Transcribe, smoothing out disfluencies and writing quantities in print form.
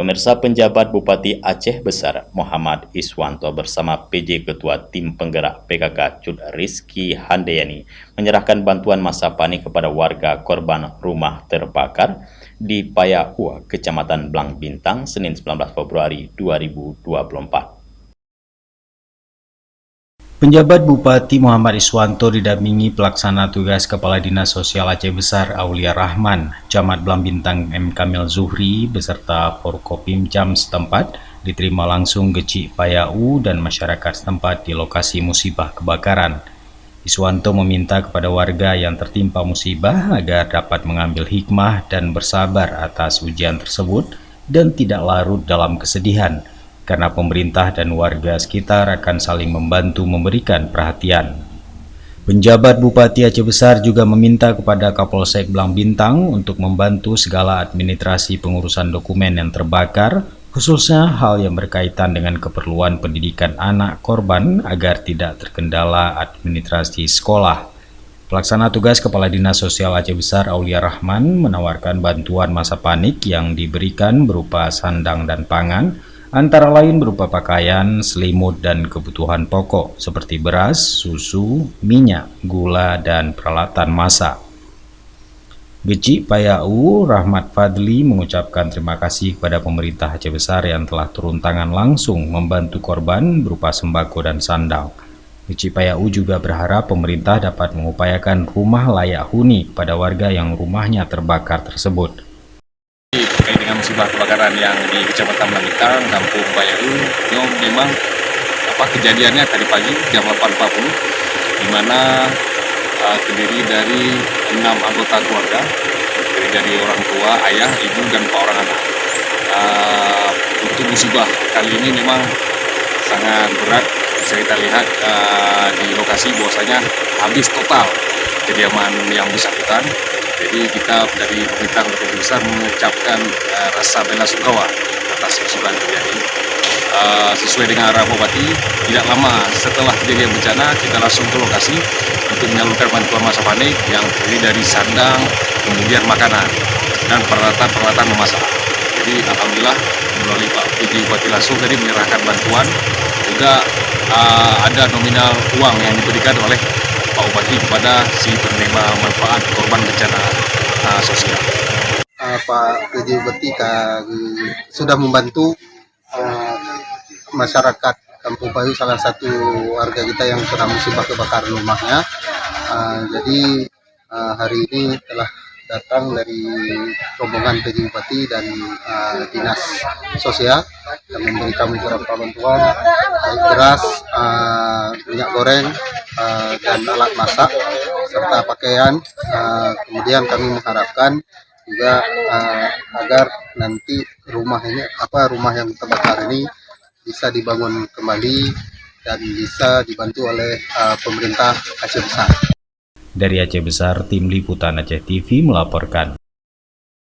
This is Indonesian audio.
Pemirsa, penjabat Bupati Aceh Besar Muhammad Iswanto bersama PJ Ketua Tim Penggerak PKK Cut Rizky Handayani menyerahkan bantuan masa panik kepada warga korban rumah terbakar di Payahua, Kecamatan Blang Bintang, Senin 19 Februari 2024. Penjabat Bupati Muhammad Iswanto didampingi pelaksana tugas Kepala Dinas Sosial Aceh Besar Aulia Rahman, Camat Blang Bintang M. Kamil Zuhri, beserta Forkopimjam setempat, diterima langsung Geci Payau dan masyarakat setempat di lokasi musibah kebakaran. Iswanto meminta kepada warga yang tertimpa musibah agar dapat mengambil hikmah dan bersabar atas ujian tersebut dan tidak larut dalam kesedihan, karena pemerintah dan warga sekitar akan saling membantu memberikan perhatian. Penjabat Bupati Aceh Besar juga meminta kepada Kapolsek Blang Bintang untuk membantu segala administrasi pengurusan dokumen yang terbakar, khususnya hal yang berkaitan dengan keperluan pendidikan anak korban agar tidak terkendala administrasi sekolah. Pelaksana tugas Kepala Dinas Sosial Aceh Besar Aulia Rahman menawarkan bantuan masa panik yang diberikan berupa sandang dan pangan, antara lain berupa pakaian, selimut, dan kebutuhan pokok seperti beras, susu, minyak, gula, dan peralatan masak. Geci Payau Rahmat Fadli mengucapkan terima kasih kepada pemerintah Aceh Besar yang telah turun tangan langsung membantu korban berupa sembako dan sandal. Geci Payau juga berharap pemerintah dapat mengupayakan rumah layak huni kepada warga yang rumahnya terbakar tersebut. Terkait dengan musibah kebakaran yang di Kecamatan Blang Bintang, Kampung Payau, itu memang kejadiannya tadi pagi jam 8.40, di mana terdiri dari 6 anggota keluarga, terdiri dari orang tua, ayah, ibu, dan 4 orang anak. Untuk musibah kali ini memang sangat berat. Bisa kita lihat di lokasi bahwasanya habis total kediaman yang bersangkutan. Jadi kita dari pemerintah Kota Besar mengucapkan rasa bela sungkawa atas musibah yang terjadi. Sesuai dengan arah Bupati, tidak lama setelah kejadian bencana kita langsung ke lokasi untuk menyalurkan bantuan masa panik yang terdiri dari sandang, kemudian makanan dan peralatan memasak. Jadi alhamdulillah melalui Pak PJ Bupati langsung tadi menyerahkan bantuan, juga ada nominal uang yang diberikan oleh Pak Bupati kepada si penerima manfaat korban bencana sosial. Pak PJ Bupati sudah membantu masyarakat Kampung Payau, salah satu warga kita yang kena musibah kebakaran rumahnya. Jadi hari ini telah datang dari rombongan PJ Bupati dan Dinas Sosial yang memberikan beberapa bantuan, beras, minyak goreng, dan alat masak serta pakaian. Kemudian kami mengharapkan juga agar nanti rumah yang terbakar ini bisa dibangun kembali dan bisa dibantu oleh pemerintah Aceh Besar. Dari Aceh Besar, Tim Liputan Aceh TV melaporkan.